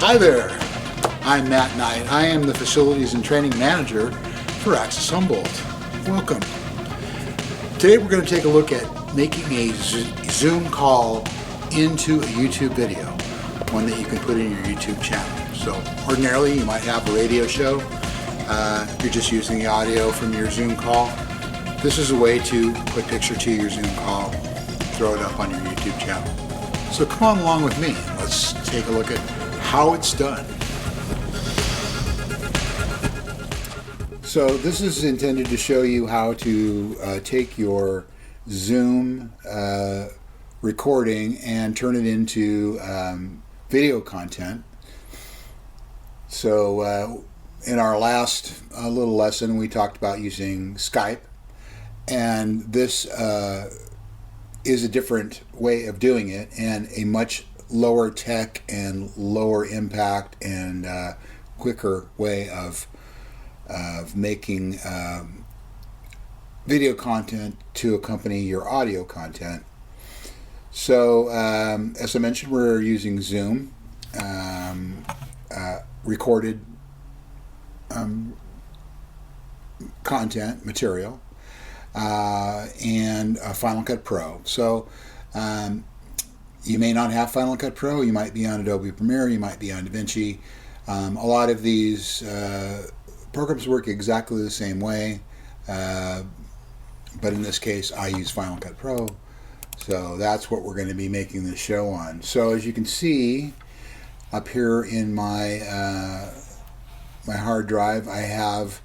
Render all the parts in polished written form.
Hi there, I'm Matt Knight. I am the Facilities and Training Manager for Access Humboldt. Welcome. Today we're going to take a look at making a Zoom call into a YouTube video, one that you can put in your YouTube channel. So ordinarily you might have a radio show. You're just using the audio from your Zoom call. This is a way to put picture to your Zoom call, throw it up on your YouTube channel. So come on along with me. Let's take a look at how it's done. So this is intended to show you how to take your Zoom recording and turn it into video content. So in our last little lesson we talked about using Skype, and this is a different way of doing it and a much lower tech and lower impact and quicker way of making video content to accompany your audio content. So as I mentioned, we're using Zoom recorded content material and Final Cut Pro. So you may not have Final Cut Pro, you might be on Adobe Premiere, you might be on DaVinci. A lot of these programs work exactly the same way, but in this case I use Final Cut Pro, so that's what we're going to be making this show on. So as you can see up here in my my hard drive, I have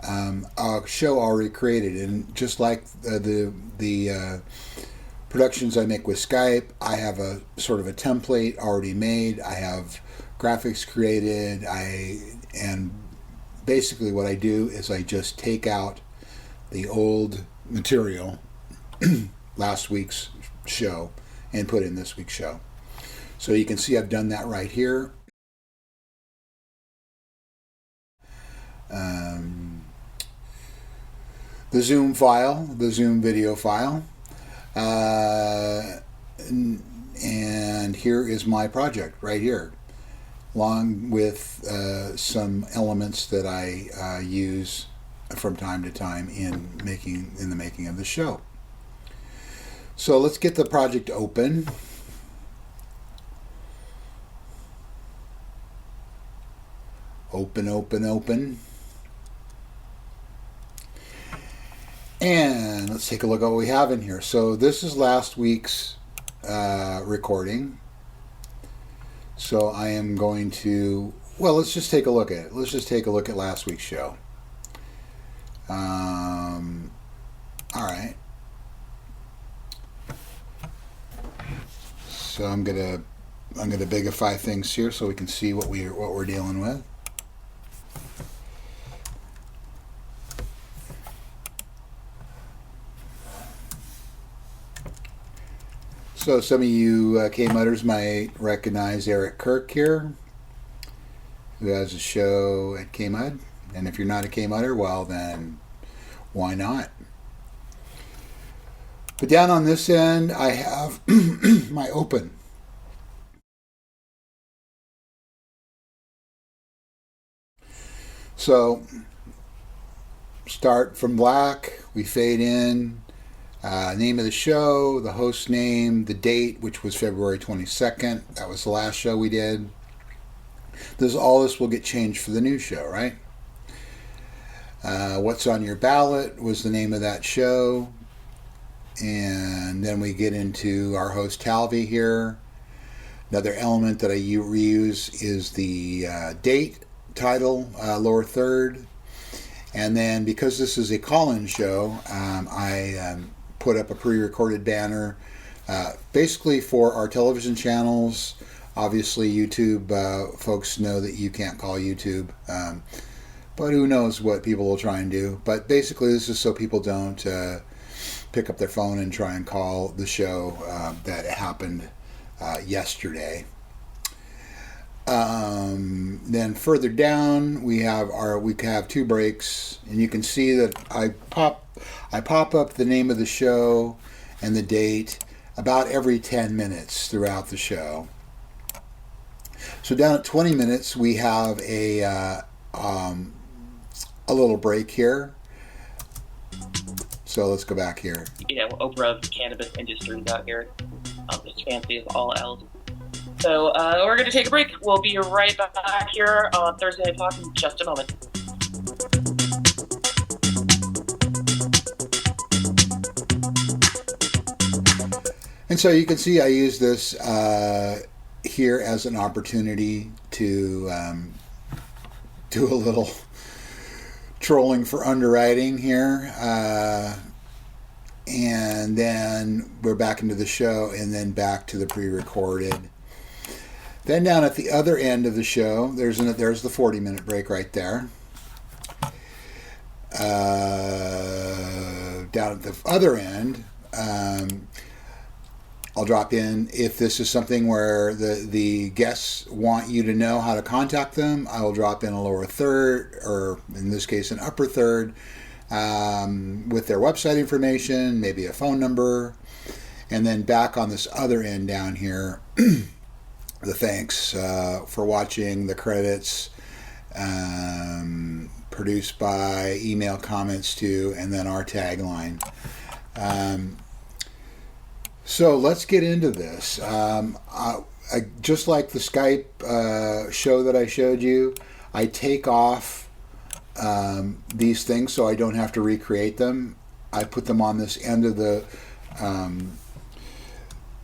a show already created, and just like the productions I make with Skype, I have a sort of a template already made. I have graphics created. And basically what I do is I just take out the old material, last week's show, and put in this week's show. So you can see I've done that right here. The Zoom file, the Zoom video file, and here is my project right here, along with some elements that I use from time to time in the making of the show. So let's get the project open. Open. And let's take a look at what we have in here. So this is last week's recording. So I am going to, well, let's just take a look at it. Let's just take a look at last week's show. All right. So I'm gonna bigify things here so we can see what we're dealing with. So some of you K-Mutters might recognize Eric Kirk here, who has a show at K-Mud. And if you're not a K-Mutter, well then, why not? But down on this end, I have my open. So, start from black, we fade in. Name of the show, the host name, the date, which was February 22nd. That was the last show we did. All this will get changed for the new show, right? What's on your ballot was the name of that show. And then we get into our host Talvy here. Another element that I reuse is the date, title, lower third. And then because this is a call-in show, I put up a pre-recorded banner basically for our television channels. Obviously YouTube folks know that you can't call YouTube, but who knows what people will try and do. But basically this is so people don't pick up their phone and try and call the show that happened yesterday. Then further down we have two breaks, and you can see that I pop up the name of the show and the date about every 10 minutes throughout the show. So down at 20 minutes, we have a little break here. So let's go back here. Oprah of the cannabis industry out here. Just fancy as all else. So we're going to take a break. We'll be right back here on Thursday Night Talk in just a moment. And so you can see I use this here as an opportunity to do a little trolling for underwriting here. And then we're back into the show and then back to the pre-recorded. Then down at the other end of the show, there's the 40-minute break right there. Down at the other end, I'll drop in if this is something where the guests want you to know how to contact them. I will drop in a lower third, or in this case an upper third, with their website information, maybe a phone number, and then back on this other end down here, the thanks for watching, the credits, produced by, email comments to, and then our tagline. So let's get into this. I just like the Skype show that I showed you, I take off these things so I don't have to recreate them. I put them on this end of the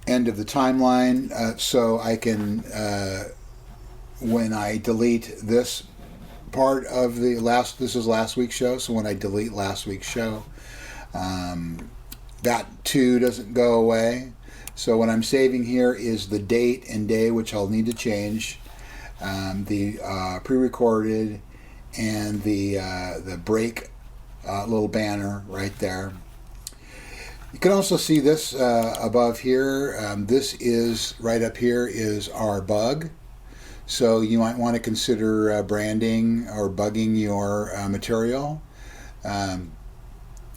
timeline so I can, when I delete this part of this is last week's show, so when I delete last week's show, that too doesn't go away. So what I'm saving here is the date and day, which I'll need to change, the pre-recorded, and the break little banner right there. You can also see this above here. This is right up here is our bug. So you might want to consider branding or bugging your material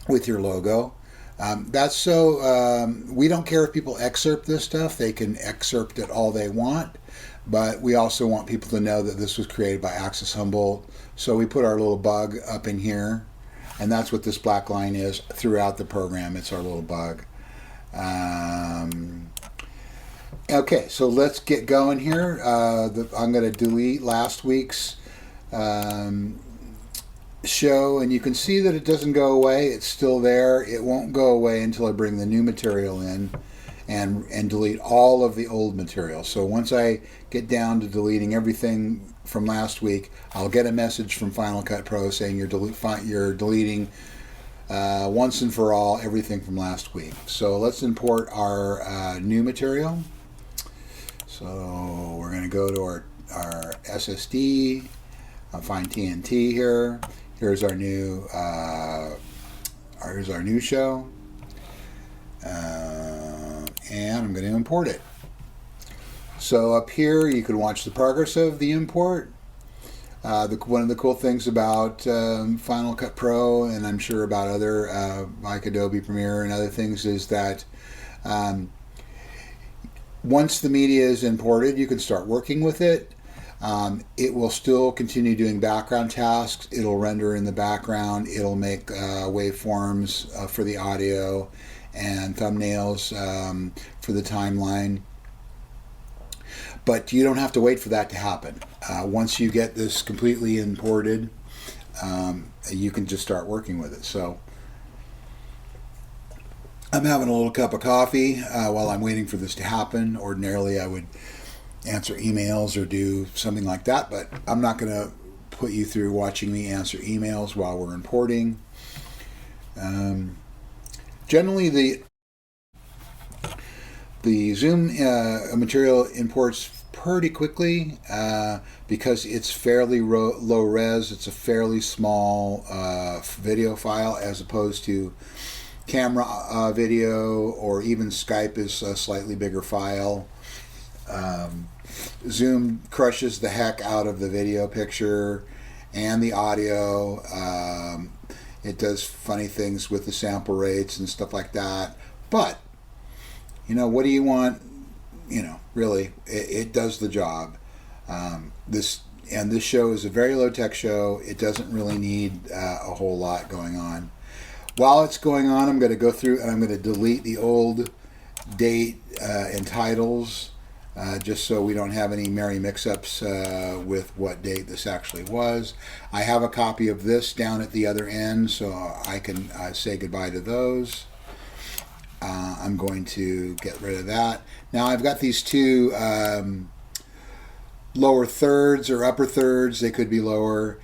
with your logo. That's so we don't care if people excerpt this stuff. They can excerpt it all they want, but we also want people to know that this was created by Access Humboldt. So we put our little bug up in here, and that's what this black line is throughout the program. It's our little bug. Okay, so let's get going here. I'm going to delete last week's show, and you can see that it doesn't go away. It's still there. It won't go away until I bring the new material in and delete all of the old material. So once I get down to deleting everything from last week, I'll get a message from Final Cut Pro saying you're deleting once and for all everything from last week. So let's import our new material. So we're going to go to our SSD. I'll find TNT here. Here's our new show, and I'm going to import it. So up here, you can watch the progress of the import. One of the cool things about Final Cut Pro, and I'm sure about other like Adobe Premiere and other things, is that once the media is imported, you can start working with it. It will still continue doing background tasks. It'll render in the background. It'll make waveforms for the audio and thumbnails for the timeline. But you don't have to wait for that to happen. Once you get this completely imported, you can just start working with it. So I'm having a little cup of coffee while I'm waiting for this to happen. Ordinarily, I would answer emails or do something like that, but I'm not going to put you through watching me answer emails while we're importing. Generally, the Zoom material imports pretty quickly because it's fairly low res. It's a fairly small video file as opposed to camera video, or even Skype is a slightly bigger file. Zoom crushes the heck out of the video picture and the audio. It does funny things with the sample rates and stuff like that. But, what do you want? Really, it does the job. This show is a very low-tech show. It doesn't really need a whole lot going on. While it's going on, I'm going to go through and I'm going to delete the old date and titles, just so we don't have any merry mix-ups with what date this actually was. I have a copy of this down at the other end, so I can say goodbye to those. I'm going to get rid of that. Now I've got these two lower thirds or upper thirds. They could be lower.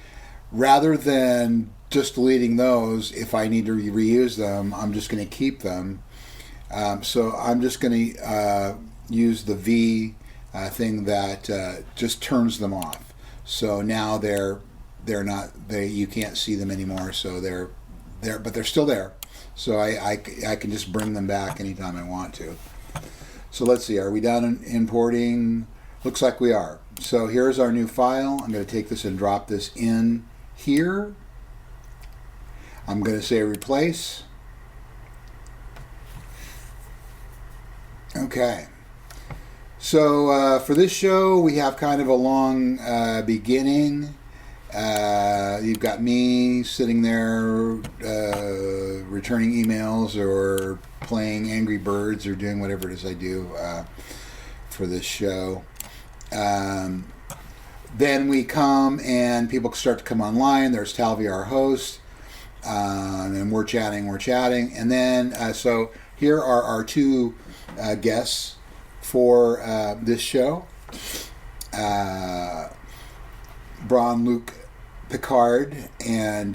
Rather than just deleting those, if I need to reuse them, I'm just going to keep them. So I'm just going to use the V thing that just turns them off. So now they're not, you can't see them anymore. So they're there, but they're still there. So I can just bring them back anytime I want to. So let's see, are we done in importing? Looks like we are. So here's our new file. I'm going to take this and drop this in here. I'm going to say replace. Okay. So for this show, we have kind of a long beginning. You've got me sitting there returning emails or playing Angry Birds or doing whatever it is I do for this show. Then we come and people start to come online. There's Talvi, our host, and we're chatting. And then, so here are our two guests for this show. Luc Picard and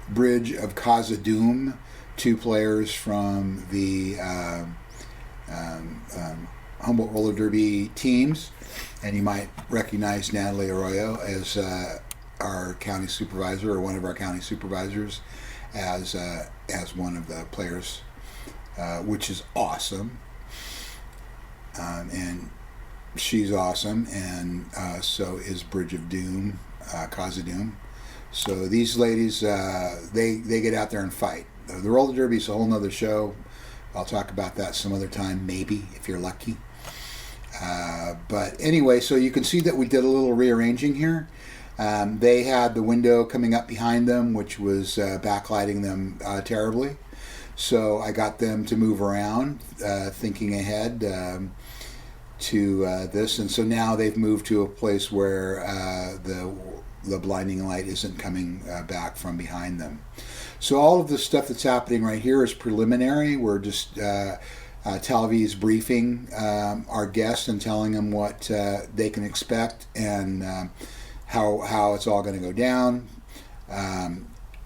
Bridge of Khazad-dûm, two players from the Humboldt roller derby teams, and you might recognize Natalie Arroyo as our county supervisor, or one of our county supervisors, as one of the players, which is awesome. And she's awesome, and so is Bridge of Doom, Khazad-dûm. So these ladies, they get out there and fight. The roller derby is a whole nother show. I'll talk about that some other time, maybe, if you're lucky. But anyway, so you can see that we did a little rearranging here. They had the window coming up behind them, which was backlighting them terribly. So I got them to move around, thinking ahead to this. And so now they've moved to a place where the blinding light isn't coming back from behind them. So all of the stuff that's happening right here is preliminary. We're just Talvi is briefing our guests and telling them what they can expect and how it's all going to go down.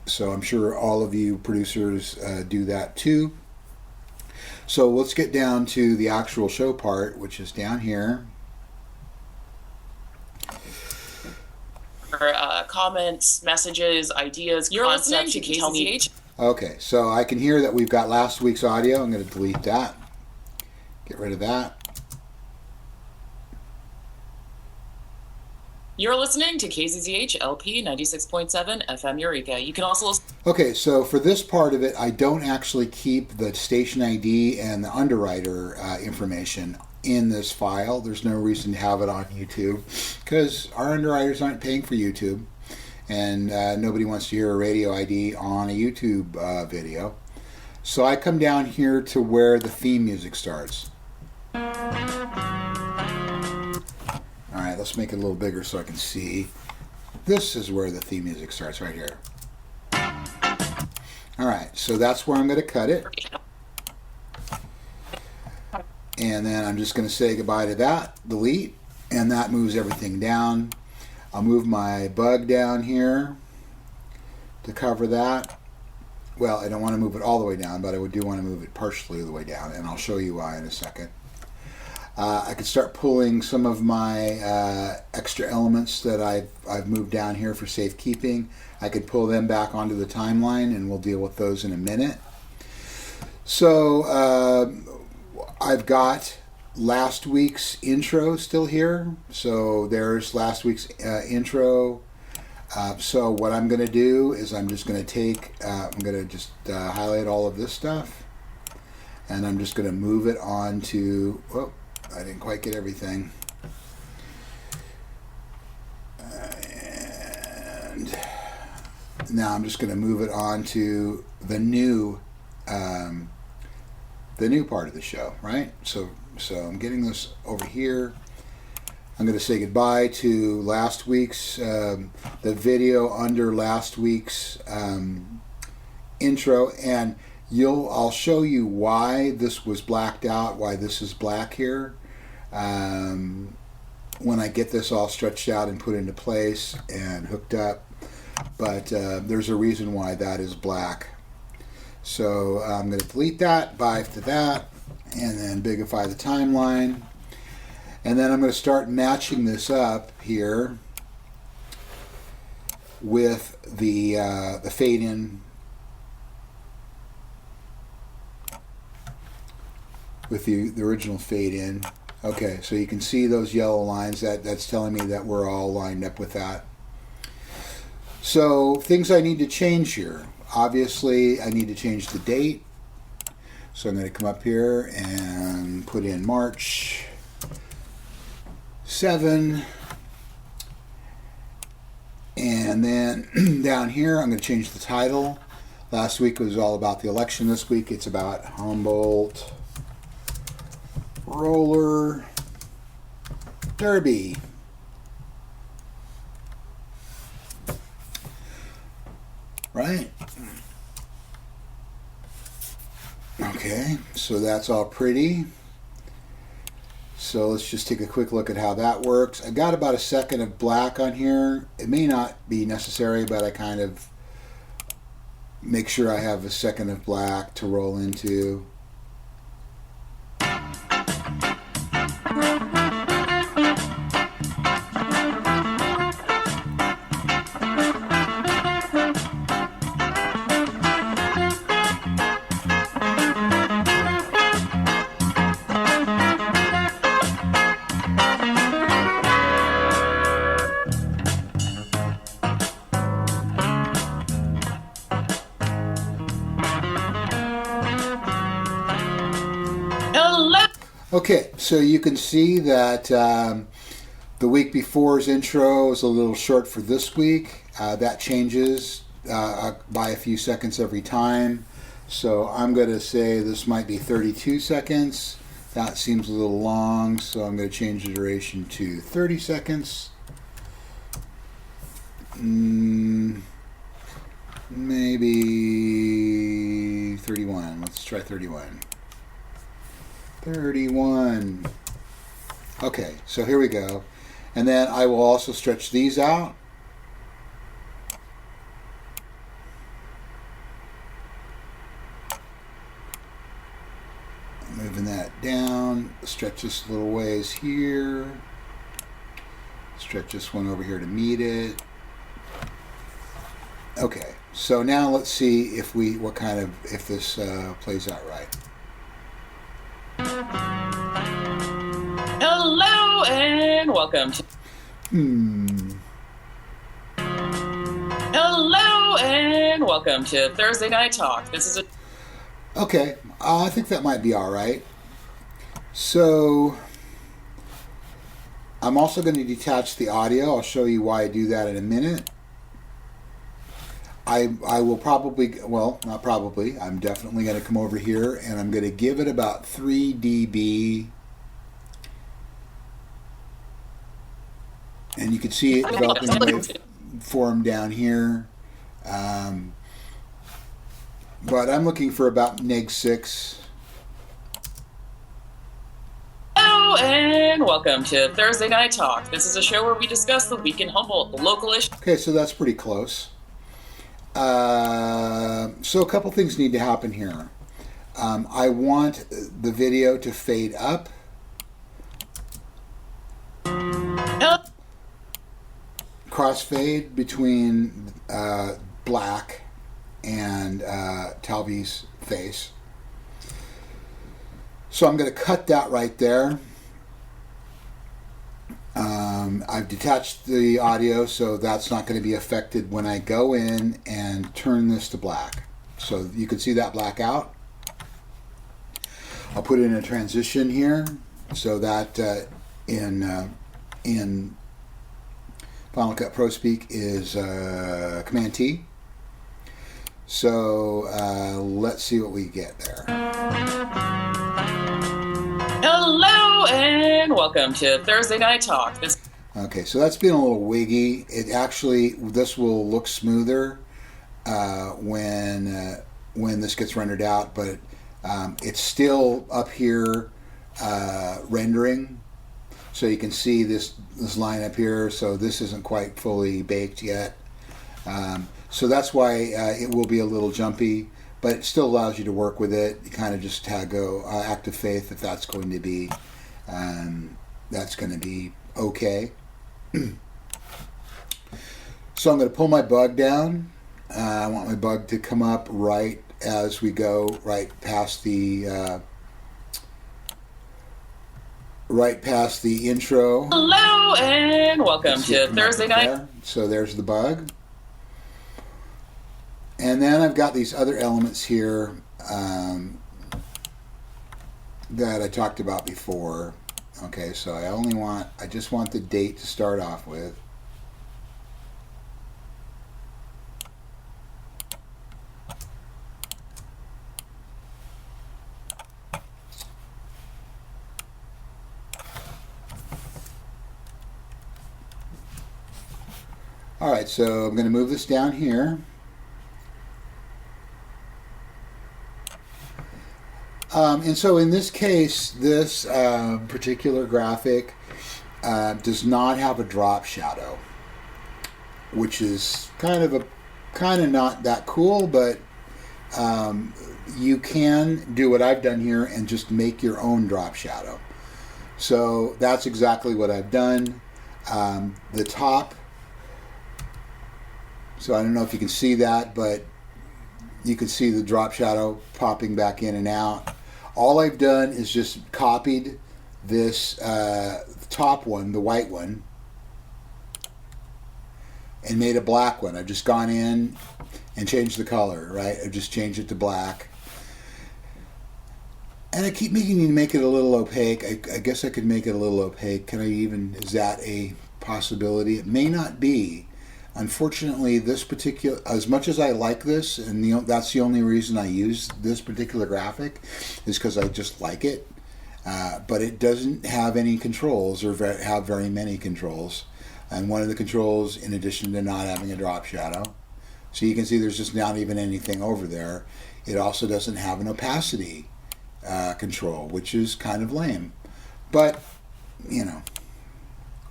So I'm sure all of you producers do that too. So let's get down to the actual show part, which is down here. Comments, messages, ideas, you're listening to KZH. Okay, so I can hear that we've got last week's audio. I'm going to delete that. Get rid of that. You're listening to KZZH LP 96.7 FM Eureka. You can also listen. Okay, so for this part of it, I don't actually keep the station ID and the underwriter information in this file. There's no reason to have it on YouTube because our underwriters aren't paying for YouTube, and nobody wants to hear a radio ID on a YouTube video. So I come down here to where the theme music starts. All right, let's make it a little bigger so I can see. This is where the theme music starts, right here. All right, so that's where I'm going to cut it. And then I'm just going to say goodbye to that, delete, and that moves everything down. I'll move my bug down here to cover that. Well, I don't want to move it all the way down, but I do want to move it partially the way down, and I'll show you why in a second. I could start pulling some of my extra elements that I've moved down here for safekeeping. I could pull them back onto the timeline, and we'll deal with those in a minute. So I've got last week's intro still here. So there's last week's intro. So what I'm going to do is I'm just going to take, I'm going to just highlight all of this stuff, and I'm just going to move it on to, oh, I didn't quite get everything. And now I'm just going to move it on to the new part of the show, right? So I'm getting this over here. I'm going to say goodbye to last week's, the video under last week's intro, and I'll show you why this was blacked out, why this is black here, when I get this all stretched out and put into place and hooked up. But there's a reason why that is black. So I'm going to delete that, bye to that, and then bigify the timeline. And then I'm going to start matching this up here with the fade in, with the original fade in. Okay, so you can see those yellow lines. That's telling me that we're all lined up with that. So things I need to change here. Obviously, I need to change the date. So I'm going to come up here and put in March 7. And then down here, I'm going to change the title. Last week was all about the election. This week it's about Humboldt Roller Derby. Right? Okay, so that's all pretty. So let's just take a quick look at how that works. I got about a second of black on here. It may not be necessary, but I kind of make sure I have a second of black to roll into. Okay, so you can see that the week before's intro is a little short for this week. That changes by a few seconds every time. So I'm going to say this might be 32 seconds. That seems a little long, so I'm going to change the duration to 30 seconds. Maybe 31. Let's try 31. 31. Okay, so here we go. And then I will also stretch these out. Moving that down. Stretch this little ways here. Stretch this one over here to meet it. Okay, so now let's see if this plays out right. Hello and welcome to Hello and welcome to Thursday Night Talk. This is Okay, I think that might be all right. So I'm also going to detach the audio. I'll show you why I do that in a minute. I will probably, well, not probably, I'm definitely going to come over here and I'm going to give it about 3 dB. And you can see it developing a waveform down here. But I'm looking for about -6. Hello and welcome to Thursday Night Talk. This is a show where we discuss the week in Humboldt, the local issue. Okay, so that's pretty close. So a couple things need to happen here. I want the video to fade up. Crossfade between black and Talvi's face. So I'm going to cut that right there. I've detached the audio, so that's not going to be affected when I go in and turn this to black. So you can see that black out. I'll put in a transition here so that in Final Cut Pro Speak is Command T. So let's see what we get there. Hello and welcome to Thursday Night Talk. Okay, so that's been a little wiggy. It actually, this will look smoother when this gets rendered out, but it's still up here rendering. So you can see this line up here. So this isn't quite fully baked yet. So that's why it will be a little jumpy, but it still allows you to work with it. You kind of just go act of faith that that's going to be okay. So I'm going to pull my bug down. I want my bug to come up right as we go right past the intro. Hello and welcome to Thursday Night. There. So there's the bug. And then I've got these other elements here that I talked about before. Okay, so I just want the date to start off with. All right, so I'm going to move this down here. And so in this case, this particular graphic does not have a drop shadow, which is kind of not that cool, but you can do what I've done here and just make your own drop shadow. So that's exactly what I've done. The top, so I don't know if you can see that, but you can see the drop shadow popping back in and out. All I've done is just copied this top one, the white one, and made a black one. I've just gone in and changed the color, right? I've just changed it to black. And I keep making you make it a little opaque. I guess I could make it a little opaque. Is that a possibility? It may not be. Unfortunately, this particular, as much as I like this, and that's the only reason I use this particular graphic, is because I just like it. But it doesn't have any controls, or have very many controls. And one of the controls, in addition to not having a drop shadow, so you can see there's just not even anything over there. It also doesn't have an opacity control, which is kind of lame. But, you know,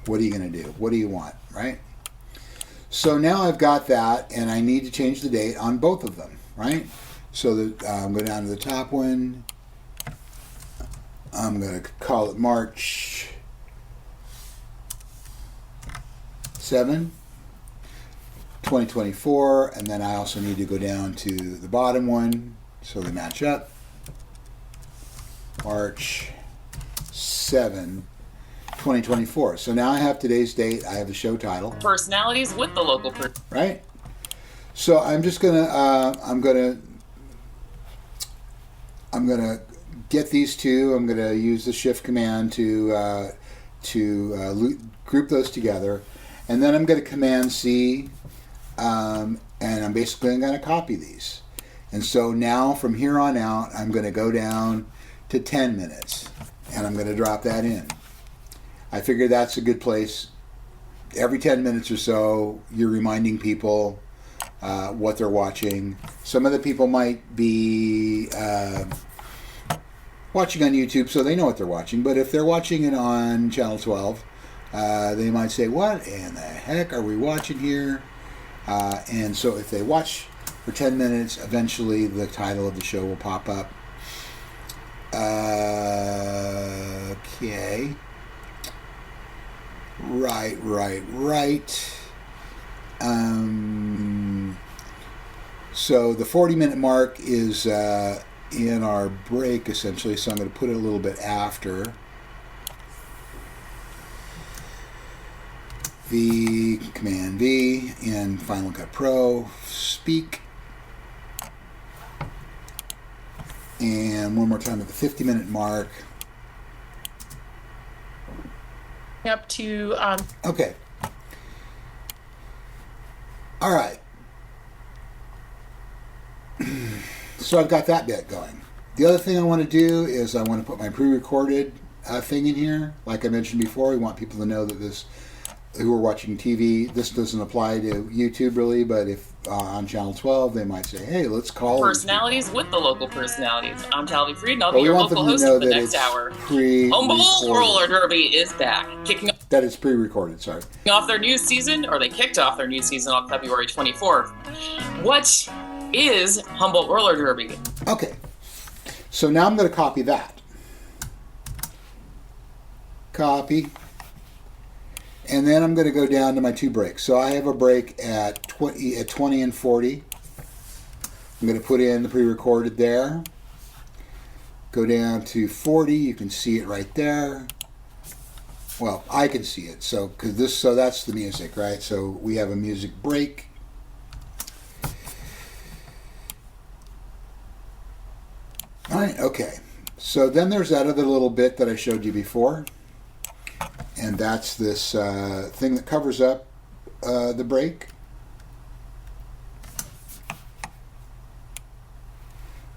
what are you going to do? What do you want, right? So now I've got that, and I need to change the date on both of them, right? So I'm going down to the top one. I'm going to call it March 7, 2024, and then I also need to go down to the bottom one so they match up. March 7, 2024. So now I have today's date. I have the show title. Personalities with the local person. Right. So I'm just gonna I'm gonna get these two. I'm gonna use the Shift command to group those together, and then I'm gonna Command C, and I'm basically gonna copy these. And so now from here on out, I'm gonna go down to 10 minutes, and I'm gonna drop that in. I figure that's a good place. Every 10 minutes or so, you're reminding people what they're watching. Some of the people might be watching on YouTube, so they know what they're watching. But if they're watching it on Channel 12, they might say, what in the heck are we watching here? And so if they watch for 10 minutes, eventually the title of the show will pop up. Okay. Right. So the 40-minute mark is in our break, essentially, so I'm going to put it a little bit after. Command V, in Final Cut Pro, speak. And one more time at the 50-minute mark. Up to Okay. So I've got that bit going. The other thing I want to do is I want to put my pre-recorded thing in here. Like I mentioned before, we want people to know that this, who are watching TV, this doesn't apply to YouTube really, but if on Channel 12, they might say, hey, let's call personalities with the local personalities. I'm Talby Freed, and I'll But be we your want local them to host know for the that next it's hour. pre-recorded. Humboldt Roller Derby is back, kicking That is pre-recorded, sorry. off their new season, or they kicked off their new season on February 24th. What is Humboldt Roller Derby? Okay, so now I'm going to copy that. Copy. And then I'm going to go down to my 2 breaks. So I have a break at 20 and 40. I'm going to put in the pre-recorded there. Go down to 40. You can see it right there. Well, I can see it. So that's the music, right? So we have a music break. All right. Okay. So then there's that other little bit that I showed you before. And that's this thing that covers up the break.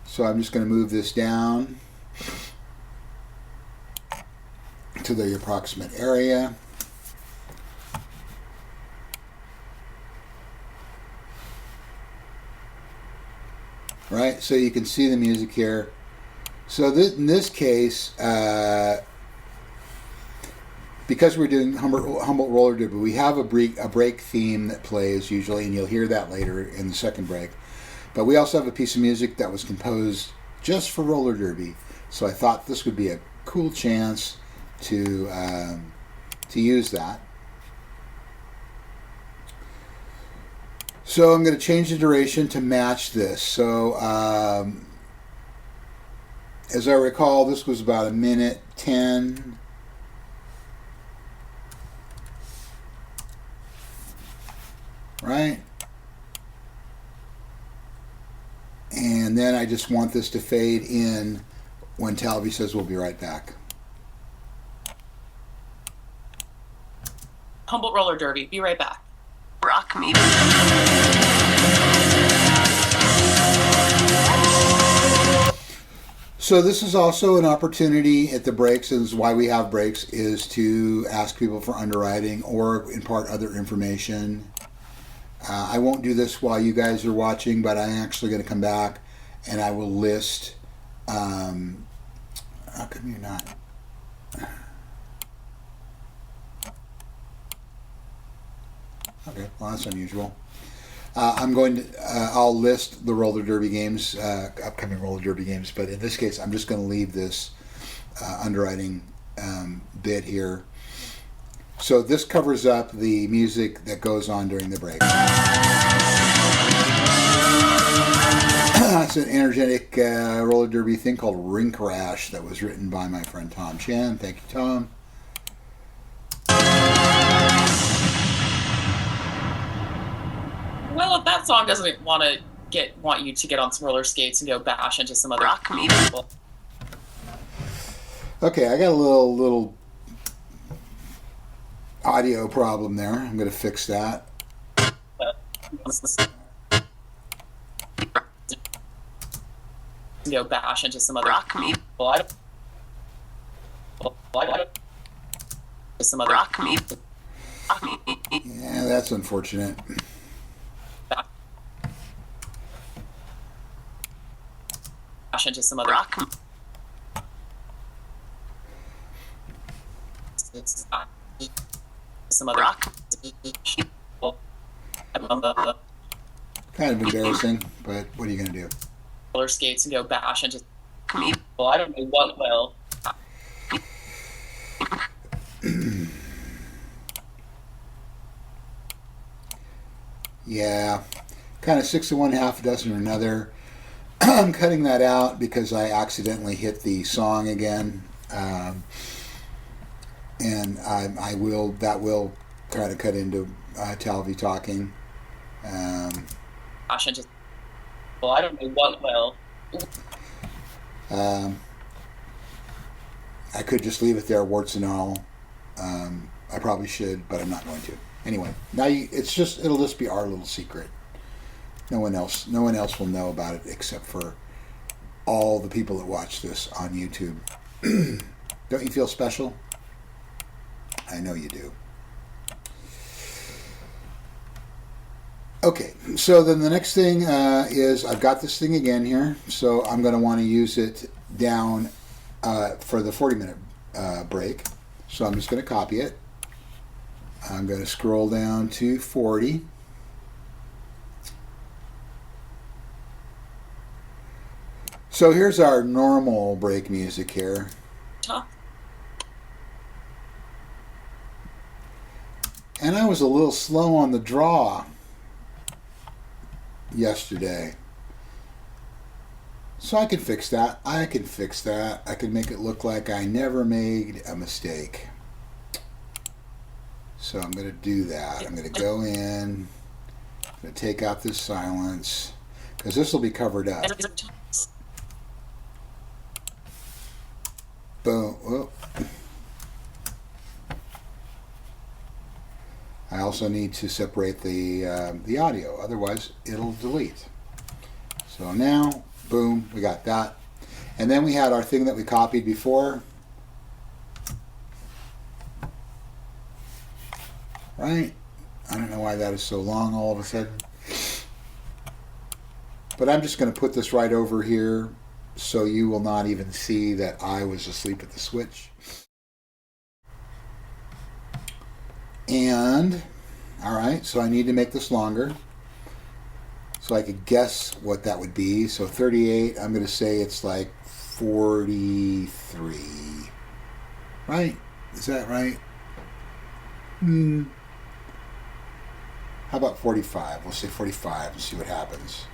So I'm just going to move this down to the approximate area. Right, so you can see the music here. So in this case, because we're doing Humboldt Roller Derby, we have a break theme that plays usually, and you'll hear that later in the second break. But we also have a piece of music that was composed just for roller derby. So I thought this would be a cool chance to use that. So I'm going to change the duration to match this. So as I recall, this was about 1:10. Right? And then I just want this to fade in when Talby says we'll be right back. Humboldt Roller Derby. Be right back. Rock me. So this is also an opportunity at the breaks, and this is why we have breaks, is to ask people for underwriting or impart other information. I won't do this while you guys are watching, but I'm actually going to come back and I will list. How come you're not? Okay, well that's unusual. I'll list the roller derby games, upcoming roller derby games, but in this case, I'm just going to leave this underwriting bit here. So this covers up the music that goes on during the break. It's an energetic roller derby thing called Rink Rash that was written by my friend Tom Chan. Thank you, Tom. Well, if that song doesn't want you to get on some roller skates and go bash into some other Rock me. people. Okay, I got a little audio problem there. I'm going to fix that. Go bash into some other Rock me. people. I don't. Some other Rock me. Rock me. Yeah, that's unfortunate. Bash into some other. Rock me. Some other. Rock. Kind of embarrassing, but what are you going to do? Roller skates and go bash into. Me. Well, I don't know what will. Yeah, kind of 6 of one, half a dozen of another. I'm cutting that out because I accidentally hit the song again, and that will try to cut into Talvy talking. Bash into. Well, I don't know what will. I could just leave it there, warts and all. I probably should, but I'm not going to. Anyway, now it'll just be our little secret. No one else will know about it except for all the people that watch this on YouTube. Don't you feel special? I know you do. Okay, so then the next thing is I've got this thing again here, so I'm going to want to use it down for the 40-minute break. So I'm just going to copy it. I'm going to scroll down to 40. So here's our normal break music here. And I was a little slow on the draw yesterday. So I can fix that. I can fix that. I can make it look like I never made a mistake. So I'm going to do that. I'm going to go in. I'm going to take out this silence because this will be covered up. Boom. Whoop. I also need to separate the audio, otherwise it'll delete. So now, boom, we got that. And then we had our thing that we copied before. Right? I don't know why that is so long all of a sudden. But I'm just going to put this right over here so you will not even see that I was asleep at the switch. And, alright, so I need to make this longer so I could guess what that would be. So 38, I'm going to say it's like 43. Right? Is that right? How about 45? We'll say 45 and see what happens.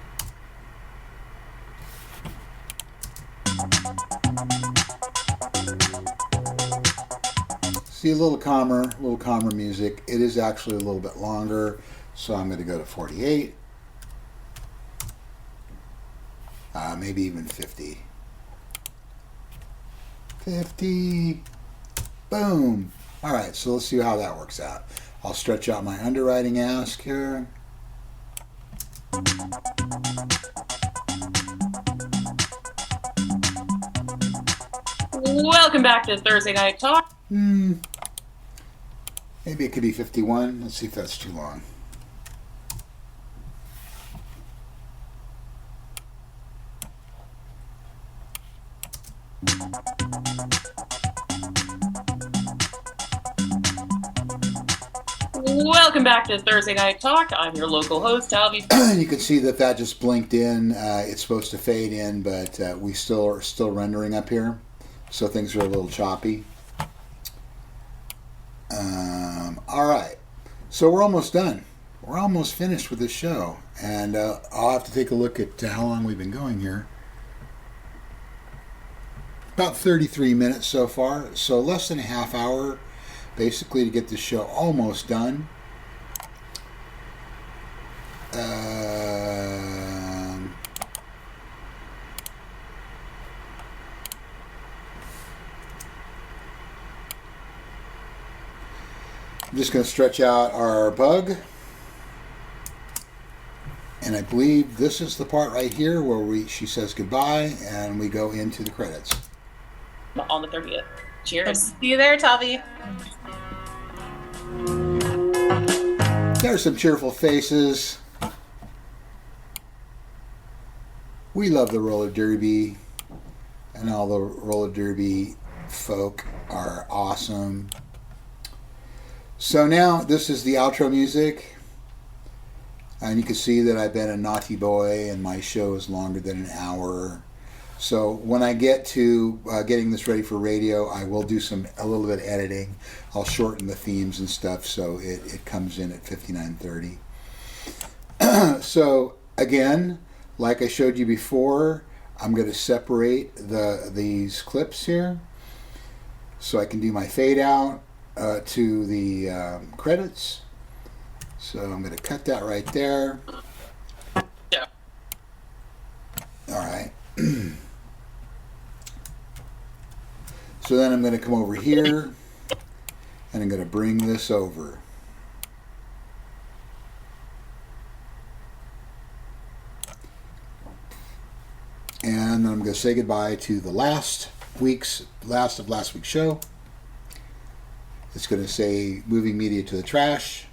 See, a little calmer music. It is actually a little bit longer, so I'm going to go to 48. Maybe even 50. 50. Boom. All right, so let's see how that works out. I'll stretch out my underwriting ask here. Welcome back to Thursday Night Talk. Maybe it could be 51. Let's see if that's too long. Welcome back to Thursday Night Talk. I'm your local host, Talby. You can see that that just blinked in. It's supposed to fade in, but we still are rendering up here, so things are a little choppy. All right, so we're almost done. We're almost finished with this show, and I'll have to take a look at how long we've been going here. About 33 minutes so far, so less than a half hour, basically, to get this show almost done. I'm just going to stretch out our bug. And I believe this is the part right here where she says goodbye and we go into the credits. On the 30th. Cheers. See you there, Talby. There's some cheerful faces. We love the roller derby, and all the roller derby folk are awesome. So now this is the outro music, and you can see that I've been a naughty boy and my show is longer than an hour. So when I get to getting this ready for radio, I will do a little bit of editing. I'll shorten the themes and stuff so it comes in at 59:30. So again, like I showed you before, I'm going to separate these clips here so I can do my fade out to the credits. So I'm going to cut that right there. Yeah. All right. So then I'm going to come over here and I'm going to bring this over. And and I'm going to say goodbye to the last of last week's show. It's going to say moving media to the trash.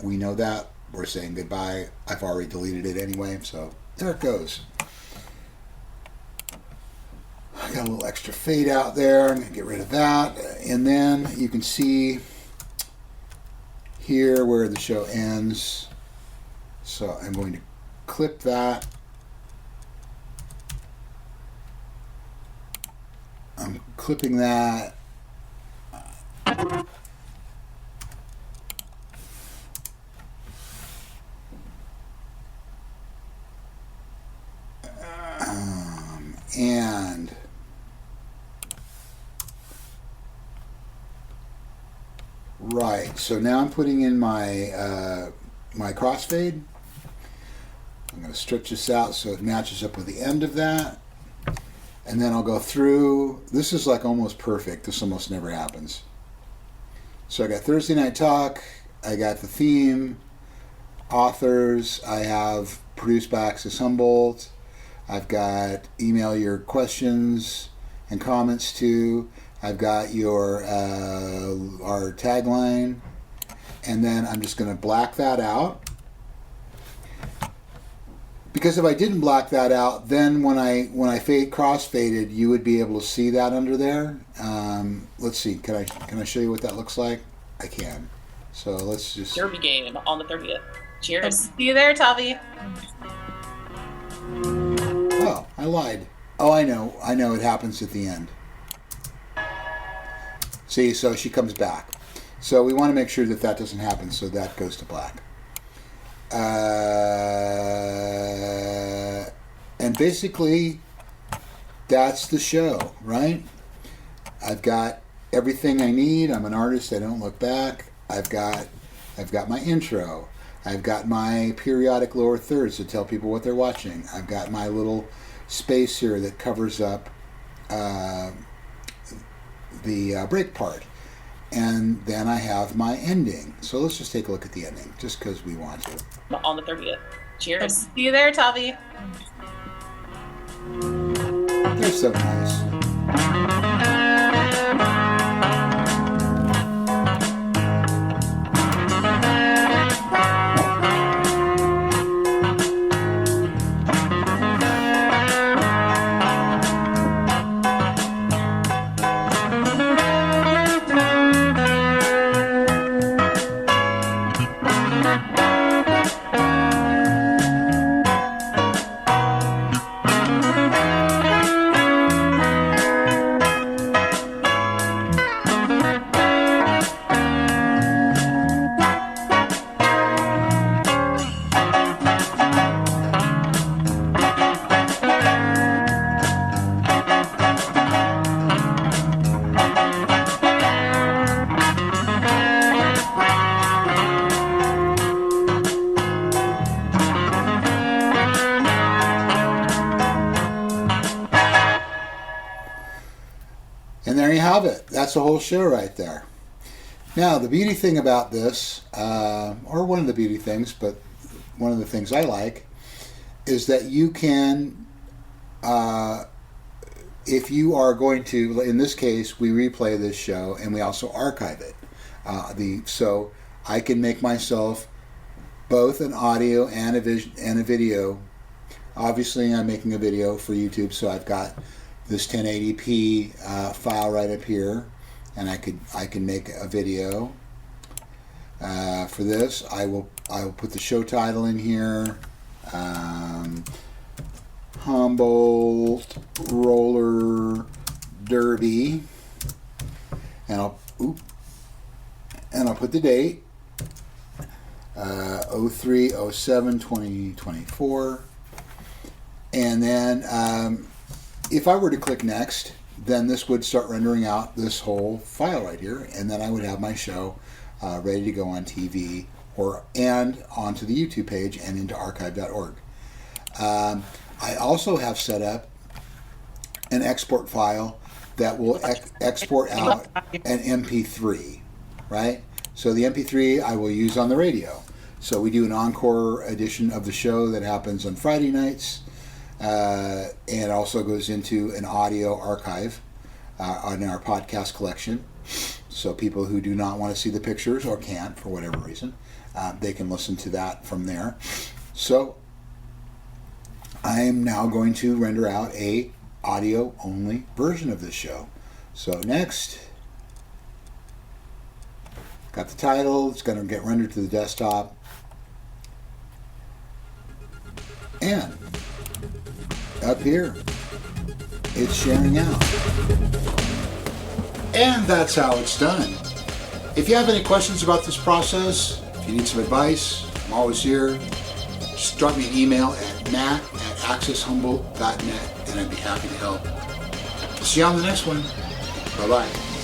We know that. We're saying goodbye. I've already deleted it anyway, so there it goes. I got a little extra fade out there. I'm going to get rid of that. And then you can see here where the show ends. So I'm going to clip that. I'm clipping that. And right, so now I'm putting in my my crossfade. I'm going to stretch this out so it matches up with the end of that. And then I'll go through. This is like almost perfect. This almost never happens. So I got Thursday Night Talk. I got the theme, authors. I have produced by Access Humboldt. I've got email your questions and comments to. I've got your our tagline. And then I'm just going to black that out. Because if I didn't black that out, then when I crossfaded, you would be able to see that under there. Let's see. Can I show you what that looks like? I can. So let's just. Derby game on the 30th. Cheers. See you there, Tavi. Oh, I lied. Oh, I know. It happens at the end. See, so she comes back. So we want to make sure that doesn't happen. So that goes to black. And basically, that's the show, right? I've got everything I need. I'm an artist. I don't look back. I've got my intro. I've got my periodic lower thirds to tell people what they're watching. I've got my little space here that covers up the break part. And then I have my ending. So let's just take a look at the ending, just because we want to. On the 30th. Cheers. See you there, Tavi. They're so nice. And there you have it. That's the whole show right there. Now, the beauty thing about this, or one of the beauty things, but one of the things I like, is that you can, if you are going to, in this case, we replay this show and we also archive it. So I can make myself both an audio and a video. Obviously, I'm making a video for YouTube, so I've got this 1080p file right up here, and I can make a video for this. I will put the show title in here, Humboldt Roller Derby, and I'll put the date 03/07/2024, and then if I were to click next, then this would start rendering out this whole file right here, and then I would have my show ready to go on TV and onto the YouTube page and into archive.org. I also have set up an export file that will export out an MP3, right? So the MP3 I will use on the radio. So we do an encore edition of the show that happens on Friday nights. And it also goes into an audio archive on our podcast collection. So people who do not want to see the pictures or can't for whatever reason, they can listen to that from there. So I am now going to render out a audio only version of this show. So next, got the title. It's going to get rendered to the desktop. And up here, it's sharing out. And that's how it's done. If you have any questions about this process, if you need some advice, I'm always here. Just drop me an email at matt@accesshumboldt.net and I'd be happy to help. See you on the next one. Bye-bye.